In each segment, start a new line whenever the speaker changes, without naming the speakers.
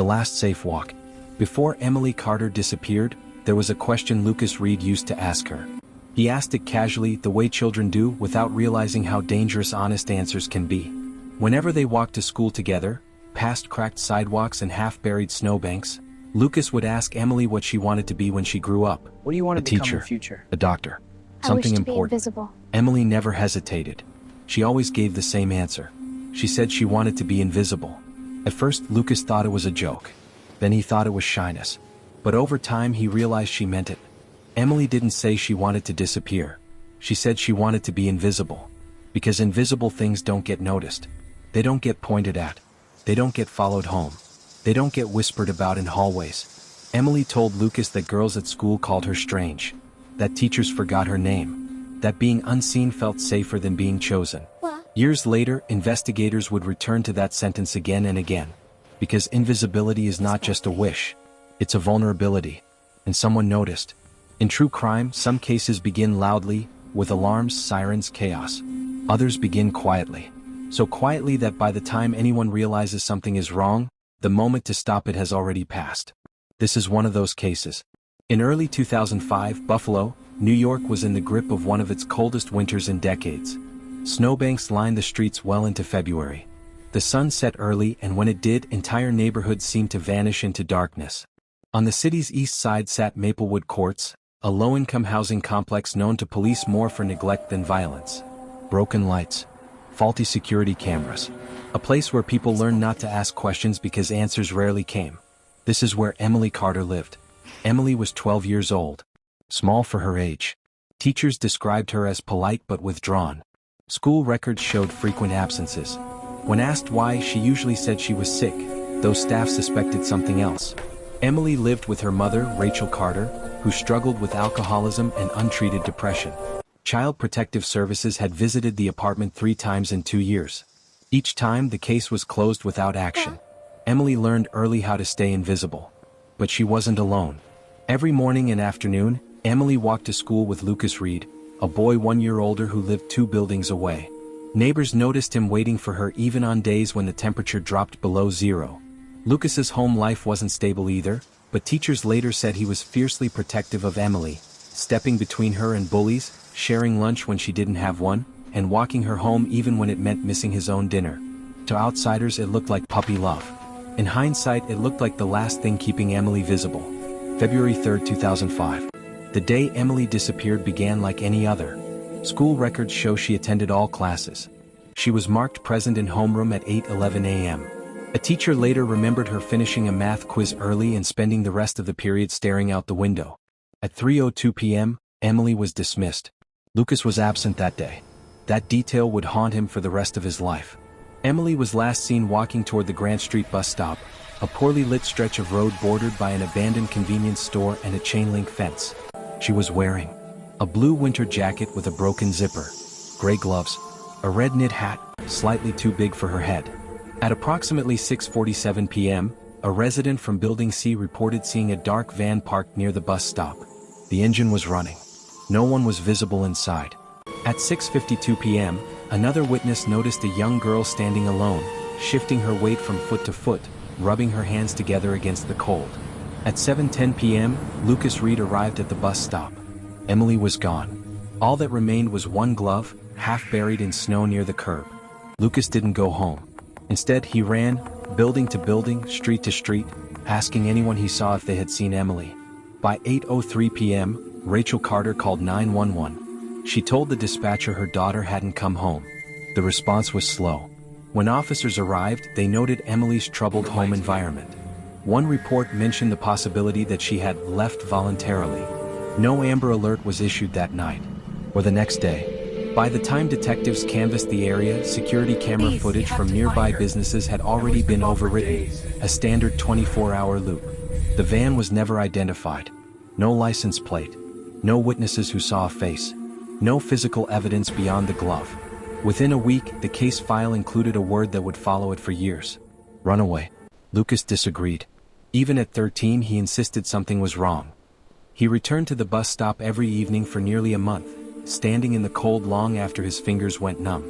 The last safe walk. Before Emily Carter disappeared, there was a question Lucas Reed used to ask her. He asked it casually, the way children do, without realizing how dangerous honest answers can be. Whenever they walked to school together, past cracked sidewalks and half-buried snowbanks, Lucas would ask Emily what she wanted to be when she grew up.
What do you want to
A
become in
teacher,
the future?
a doctor,
I wish
something
to be
important.
invisible.
Emily never hesitated. She always gave the same answer. She said she wanted to be invisible. At first, Lucas thought it was a joke. Then he thought it was shyness. But over time he realized she meant it. Emily didn't say she wanted to disappear. She said she wanted to be invisible. Because invisible things don't get noticed. They don't get pointed at. They don't get followed home. They don't get whispered about in hallways. Emily told Lucas that girls at school called her strange. That teachers forgot her name. That being unseen felt safer than being chosen. Years later, investigators would return to that sentence again and again. Because invisibility is not just a wish. It's a vulnerability. And someone noticed. In true crime, some cases begin loudly, with alarms, sirens, chaos. Others begin quietly. So quietly that by the time anyone realizes something is wrong, the moment to stop it has already passed. This is one of those cases. In early 2005, Buffalo, New York was in the grip of one of its coldest winters in decades. Snowbanks lined the streets well into February. The sun set early, and when it did, entire neighborhoods seemed to vanish into darkness. On the city's east side sat Maplewood Courts, a low-income housing complex known to police more for neglect than violence. Broken lights. Faulty security cameras. A place where people learned not to ask questions because answers rarely came. This is where Emily Carter lived. Emily was 12 years old. Small for her age. Teachers described her as polite but withdrawn. School records showed frequent absences. When asked why, she usually said she was sick, though staff suspected something else. Emily lived with her mother, Rachel Carter, who struggled with alcoholism and untreated depression. Child Protective Services had visited the apartment 3 times in 2 years. Each time, the case was closed without action. Emily learned early how to stay invisible. But she wasn't alone. Every morning and afternoon, Emily walked to school with Lucas Reed, a boy 1 year older who lived 2 buildings away. Neighbors noticed him waiting for her even on days when the temperature dropped below zero. Lucas's home life wasn't stable either, but teachers later said he was fiercely protective of Emily, stepping between her and bullies, sharing lunch when she didn't have one, and walking her home even when it meant missing his own dinner. To outsiders, it looked like puppy love. In hindsight, it looked like the last thing keeping Emily visible. February 3, 2005. The day Emily disappeared began like any other. School records show she attended all classes. She was marked present in homeroom at 8:11 a.m. A teacher later remembered her finishing a math quiz early and spending the rest of the period staring out the window. At 3:02 p.m., Emily was dismissed. Lucas was absent that day. That detail would haunt him for the rest of his life. Emily was last seen walking toward the Grant Street bus stop, a poorly lit stretch of road bordered by an abandoned convenience store and a chain-link fence. She was wearing a blue winter jacket with a broken zipper, gray gloves, a red knit hat, slightly too big for her head. At approximately 6:47 p.m., a resident from Building C reported seeing a dark van parked near the bus stop. The engine was running. No one was visible inside. At 6:52 p.m., another witness noticed a young girl standing alone, shifting her weight from foot to foot, rubbing her hands together against the cold. At 7:10 p.m., Lucas Reed arrived at the bus stop. Emily was gone. All that remained was one glove, half buried in snow near the curb. Lucas didn't go home. Instead, he ran, building to building, street to street, asking anyone he saw if they had seen Emily. By 8:03 p.m., Rachel Carter called 911. She told the dispatcher her daughter hadn't come home. The response was slow. When officers arrived, they noted Emily's troubled home environment. One report mentioned the possibility that she had left voluntarily. No Amber Alert was issued that night, or the next day. By the time detectives canvassed the area, security camera footage from nearby businesses had already been overwritten, a standard 24-hour loop. The van was never identified. No license plate. No witnesses who saw a face. No physical evidence beyond the glove. Within a week, the case file included a word that would follow it for years. Runaway. Lucas disagreed. Even at 13, he insisted something was wrong. He returned to the bus stop every evening for nearly a month, standing in the cold long after his fingers went numb.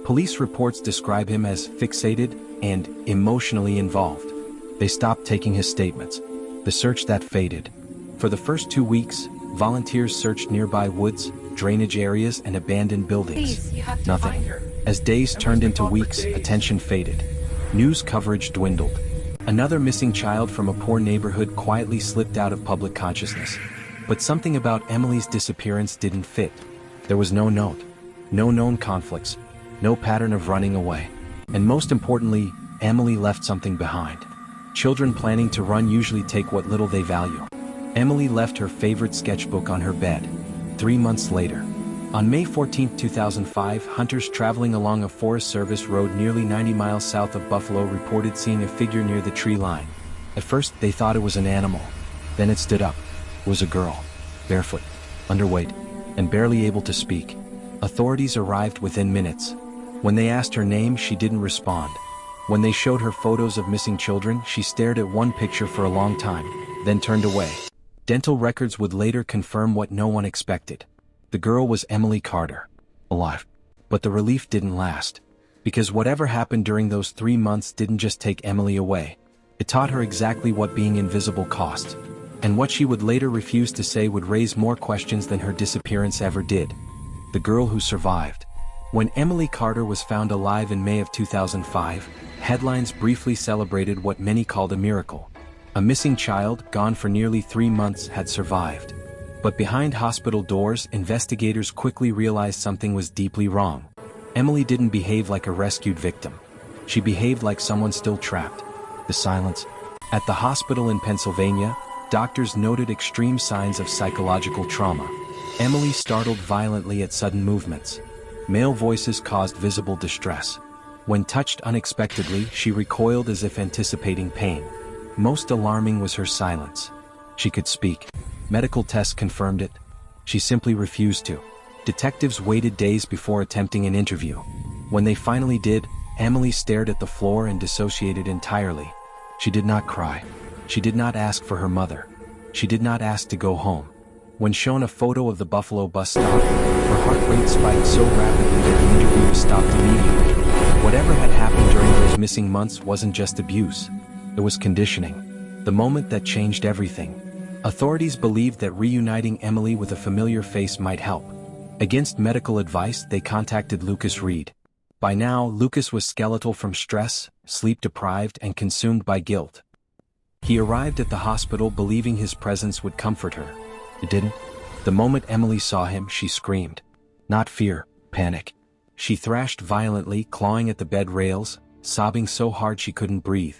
Police reports describe him as fixated and emotionally involved. They stopped taking his statements. The search that faded. For the first 2 weeks, volunteers searched nearby woods, drainage areas, and abandoned buildings. Nothing. As days turned into weeks, attention faded. News coverage dwindled. Another missing child from a poor neighborhood quietly slipped out of public consciousness. But something about Emily's disappearance didn't fit. There was no note, no known conflicts, no pattern of running away. And most importantly, Emily left something behind. Children planning to run usually take what little they value. Emily left her favorite sketchbook on her bed. 3 months later, on May 14, 2005, hunters traveling along a Forest Service road nearly 90 miles south of Buffalo reported seeing a figure near the tree line. At first, they thought it was an animal. Then it stood up. It was a girl, barefoot, underweight, and barely able to speak. Authorities arrived within minutes. When they asked her name, she didn't respond. When they showed her photos of missing children, she stared at one picture for a long time, then turned away. Dental records would later confirm what no one expected. The girl was Emily Carter, alive. But the relief didn't last. Because whatever happened during those 3 months didn't just take Emily away. It taught her exactly what being invisible cost. And what she would later refuse to say would raise more questions than her disappearance ever did. The girl who survived. When Emily Carter was found alive in May of 2005, headlines briefly celebrated what many called a miracle. A missing child, gone for nearly 3 months, had survived. But behind hospital doors, investigators quickly realized something was deeply wrong. Emily didn't behave like a rescued victim. She behaved like someone still trapped. The silence. At the hospital in Pennsylvania, doctors noted extreme signs of psychological trauma. Emily startled violently at sudden movements. Male voices caused visible distress. When touched unexpectedly, she recoiled as if anticipating pain. Most alarming was her silence. She could speak. Medical tests confirmed it. She simply refused to. Detectives waited days before attempting an interview. When they finally did, Emily stared at the floor and dissociated entirely. She did not cry. She did not ask for her mother. She did not ask to go home. When shown a photo of the Buffalo bus stop, her heart rate spiked so rapidly that the interview was stopped immediately. Whatever had happened during those missing months wasn't just abuse. It was conditioning. The moment that changed everything. Authorities believed that reuniting Emily with a familiar face might help. Against medical advice, they contacted Lucas Reed. By now, Lucas was skeletal from stress, sleep-deprived, and consumed by guilt. He arrived at the hospital believing his presence would comfort her. It didn't. The moment Emily saw him, she screamed. Not fear, panic. She thrashed violently, clawing at the bed rails, sobbing so hard she couldn't breathe.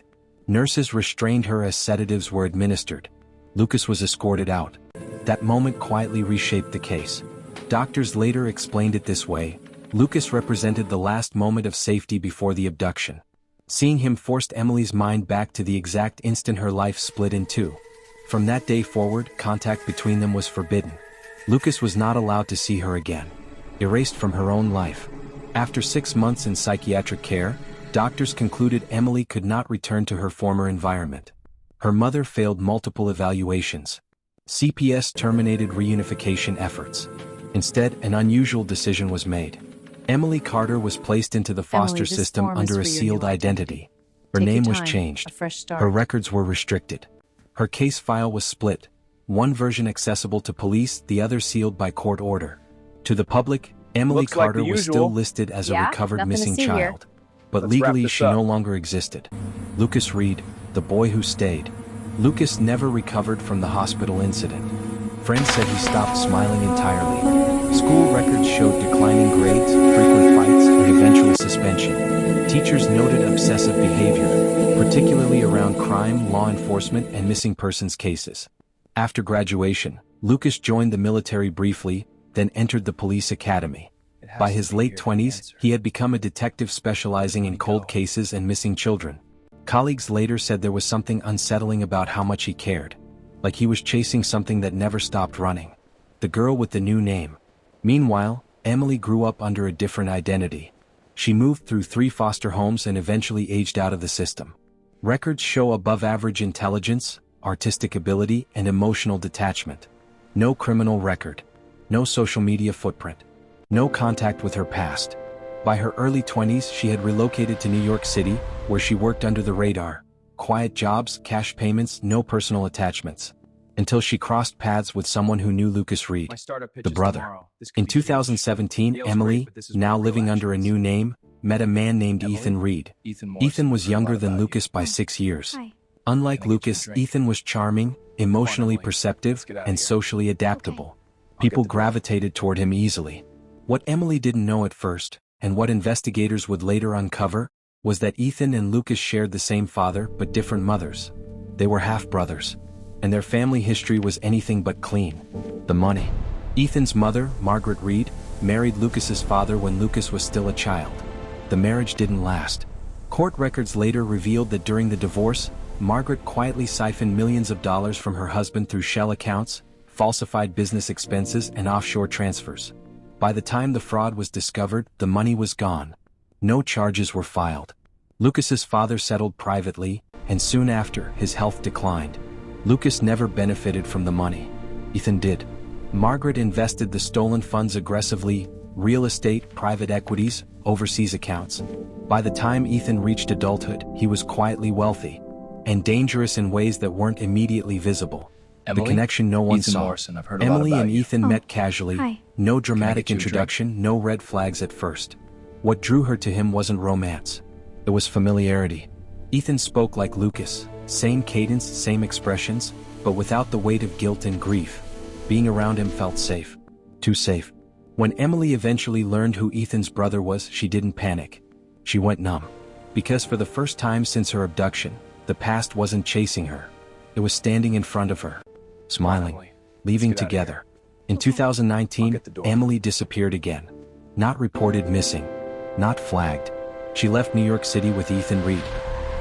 Nurses restrained her as sedatives were administered. Lucas was escorted out. That moment quietly reshaped the case. Doctors later explained it this way. Lucas represented the last moment of safety before the abduction. Seeing him forced Emily's mind back to the exact instant her life split in two. From that day forward, contact between them was forbidden. Lucas was not allowed to see her again. Erased from her own life. After 6 months in psychiatric care, doctors concluded Emily could not return to her former environment. Her mother failed multiple evaluations. CPS terminated reunification efforts. Instead, an unusual decision was made. Emily Carter was placed into the foster system under a sealed identity. Her name was changed. Her records were restricted. Her case file was split. One version accessible to police, the other sealed by court order. To the public, Emily Carter was still listed as a recovered missing child. But legally she no longer existed. Lucas Reed, the boy who stayed. Lucas never recovered from the hospital incident. Friends said he stopped smiling entirely. School records showed declining grades, frequent fights, and eventual suspension. Teachers noted obsessive behavior, particularly around crime, law enforcement, and missing persons cases. After graduation, Lucas joined the military briefly, then entered the police academy. By his late 20s, he had become a detective specializing in cold cases and missing children. Colleagues later said there was something unsettling about how much he cared. Like he was chasing something that never stopped running. The girl with the new name. Meanwhile, Emily grew up under a different identity. She moved through 3 foster homes and eventually aged out of the system. Records show above-average intelligence, artistic ability, and emotional detachment. No criminal record. No social media footprint. No contact with her past. By her early 20s, she had relocated to New York City, where she worked under the radar. quiet jobs, cash payments, no personal attachments. Until she crossed paths with someone who knew Lucas Reed, the brother. In 2017, Emily, now living under a new name, met a man named Ethan Reed. Ethan was younger than Lucas by 6 years. Unlike Lucas, Ethan was charming, emotionally perceptive, and socially adaptable. People gravitated toward him easily. What Emily didn't know at first, and what investigators would later uncover, was that Ethan and Lucas shared the same father but different mothers. They were half-brothers, and their family history was anything but clean. The money. Ethan's mother, Margaret Reed, married Lucas's father when Lucas was still a child. The marriage didn't last. Court records later revealed that during the divorce, Margaret quietly siphoned millions of dollars from her husband through shell accounts, falsified business expenses, and offshore transfers. By the time the fraud was discovered, the money was gone. No charges were filed. Lucas's father settled privately, and soon after, his health declined. Lucas never benefited from the money. Ethan did. Margaret invested the stolen funds aggressively: real estate, private equities, overseas accounts. By the time Ethan reached adulthood, he was quietly wealthy, and dangerous in ways that weren't immediately visible. The connection no one saw. Emily and Ethan met casually.
Hi.
No dramatic introduction, no red flags at first. What drew her to him wasn't romance. It was familiarity. Ethan spoke like Lucas, same cadence, same expressions, but without the weight of guilt and grief. Being around him felt safe. Too safe. When Emily eventually learned who Ethan's brother was, she didn't panic. She went numb. Because for the first time since her abduction, the past wasn't chasing her. It was standing in front of her, smiling, leaving together. In 2019, Emily disappeared again. Not reported missing. Not flagged. She left New York City with Ethan Reed.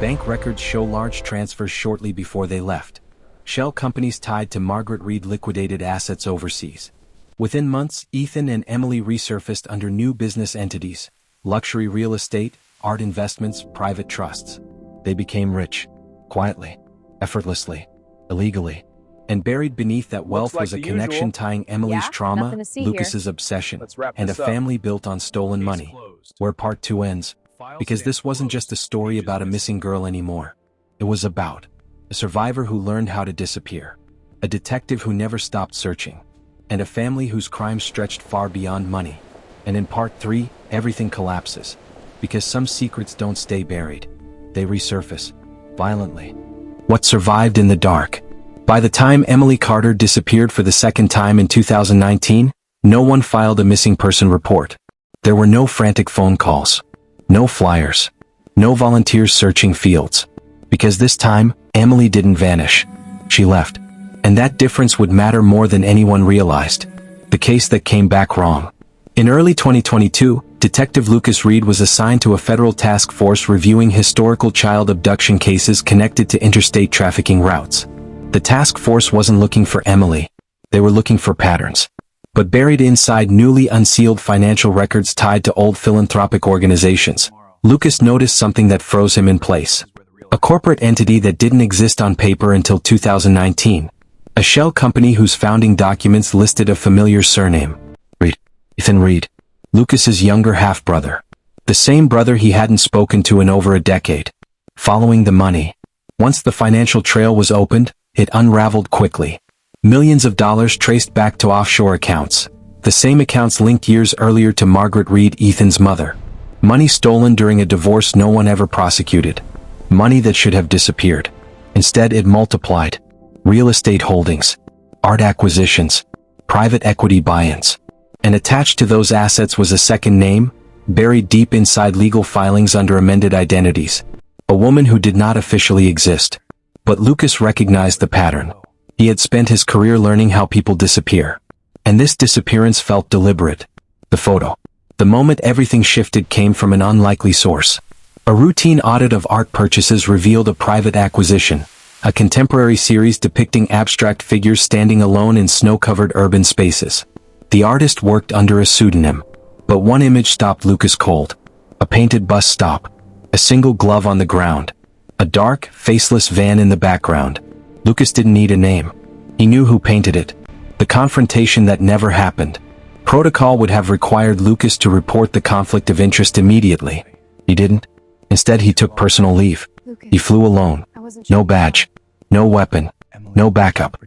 Bank records show large transfers shortly before they left. Shell companies tied to Margaret Reed liquidated assets overseas. Within months, Ethan and Emily resurfaced under new business entities: luxury real estate, art investments, private trusts. They became rich. Quietly. Effortlessly. Illegally. And buried beneath that wealth was a connection tying Emily's trauma, Lucas's obsession, and a family built on stolen money. Where part 2 ends. Because this wasn't just a story about a missing girl anymore. It was about a survivor who learned how to disappear, a detective who never stopped searching, and a family whose crimes stretched far beyond money. And in part 3, everything collapses. Because some secrets don't stay buried. They resurface. Violently. What survived in the dark. By the time Emily Carter disappeared for the second time in 2019, no one filed a missing person report. There were no frantic phone calls. No flyers. No volunteers searching fields. Because this time, Emily didn't vanish. She left. And that difference would matter more than anyone realized. The case that came back wrong. In early 2022, Detective Lucas Reed was assigned to a federal task force reviewing historical child abduction cases connected to interstate trafficking routes. The task force wasn't looking for Emily. They were looking for patterns. But buried inside newly unsealed financial records tied to old philanthropic organizations, Lucas noticed something that froze him in place. A corporate entity that didn't exist on paper until 2019. A shell company whose founding documents listed a familiar surname. Reed. Ethan Reed. Lucas's younger half-brother. The same brother he hadn't spoken to in over a decade. Following the money. Once the financial trail was opened, it unraveled quickly. Millions of dollars traced back to offshore accounts. The same accounts linked years earlier to Margaret Reed, Ethan's mother. Money stolen during a divorce no one ever prosecuted. Money that should have disappeared. Instead, it multiplied. Real estate holdings. Art acquisitions. Private equity buy-ins. And attached to those assets was a second name, buried deep inside legal filings under amended identities. A woman who did not officially exist. But Lucas recognized the pattern. He had spent his career learning how people disappear. And this disappearance felt deliberate. The photo. The moment everything shifted came from an unlikely source. A routine audit of art purchases revealed a private acquisition, a contemporary series depicting abstract figures standing alone in snow-covered urban spaces. The artist worked under a pseudonym. But one image stopped Lucas cold. A painted bus stop. A single glove on the ground. A dark, faceless van in the background. Lucas didn't need a name. He knew who painted it. The confrontation that never happened. Protocol would have required Lucas to report the conflict of interest immediately. He didn't. Instead, he took personal leave. He flew alone, No badge. No weapon. No backup.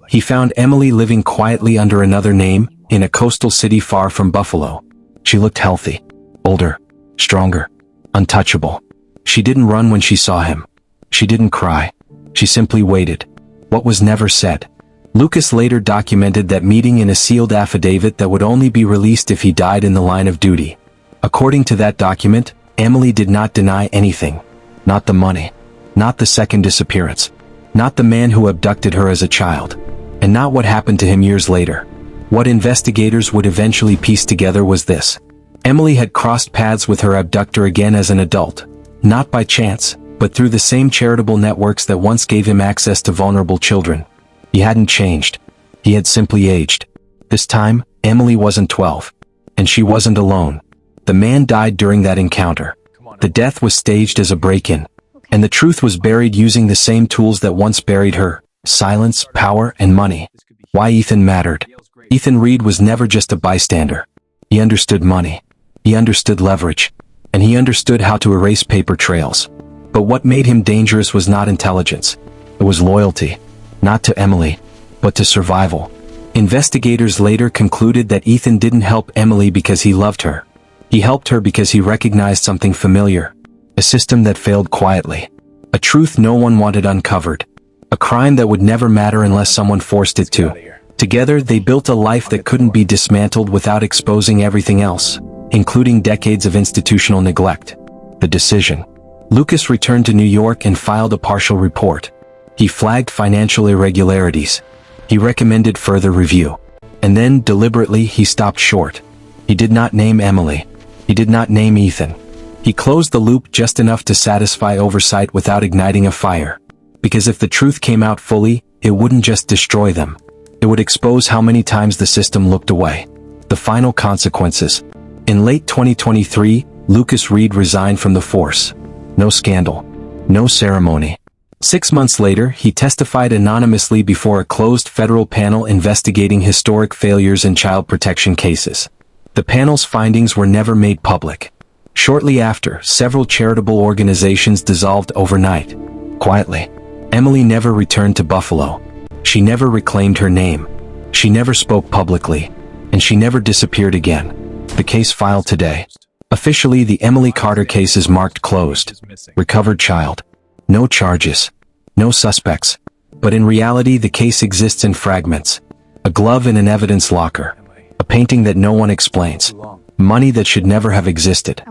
He found Emily living quietly under another name, in a coastal city far from Buffalo. She looked healthy. Older. Stronger. Untouchable. She didn't run when she saw him. She didn't cry. She simply waited. What was never said. Lucas later documented that meeting in a sealed affidavit that would only be released if he died in the line of duty. According to that document, Emily did not deny anything. Not the money. Not the second disappearance. Not the man who abducted her as a child. And not what happened to him years later. What investigators would eventually piece together was this. Emily had crossed paths with her abductor again as an adult. Not by chance, but through the same charitable networks that once gave him access to vulnerable children. He hadn't changed. He had simply aged. This time, Emily wasn't 12. And she wasn't alone. The man died during that encounter. The death was staged as a break-in. And the truth was buried using the same tools that once buried her: silence, power, and money. Why Ethan mattered. Ethan Reed was never just a bystander. He understood money. He understood leverage. And he understood how to erase paper trails. But what made him dangerous was not intelligence. It was loyalty. Not to Emily, but to survival. Investigators later concluded that Ethan didn't help Emily because he loved her. He helped her because he recognized something familiar. A system that failed quietly. A truth no one wanted uncovered. A crime that would never matter unless someone forced it to. Together, they built a life that couldn't be dismantled without exposing everything else, including decades of institutional neglect. The decision. Lucas returned to New York and filed a partial report. He flagged financial irregularities. He recommended further review. And then, deliberately, he stopped short. He did not name Emily. He did not name Ethan. He closed the loop just enough to satisfy oversight without igniting a fire. Because if the truth came out fully, it wouldn't just destroy them. It would expose how many times the system looked away. The final consequences. In late 2023, Lucas Reed resigned from the force. No scandal. No ceremony. 6 months later, he testified anonymously before a closed federal panel investigating historic failures in child protection cases. The panel's findings were never made public. Shortly after, several charitable organizations dissolved overnight. Quietly. Emily never returned to Buffalo. She never reclaimed her name. She never spoke publicly. And she never disappeared again. The case filed today. Officially, the Emily Carter case is marked closed. Recovered child. No charges. No suspects. But in reality, the case exists in fragments. A glove in an evidence locker. A painting that no one explains. Money that should never have existed.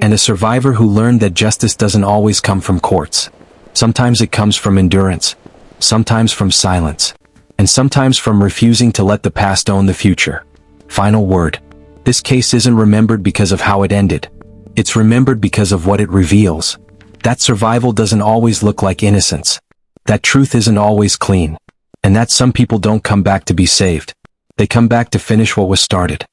And a survivor who learned that justice doesn't always come from courts. Sometimes it comes from endurance. Sometimes from silence. And sometimes from refusing to let the past own the future. Final word. This case isn't remembered because of how it ended. It's remembered because of what it reveals. That survival doesn't always look like innocence. That truth isn't always clean. And that some people don't come back to be saved. They come back to finish what was started.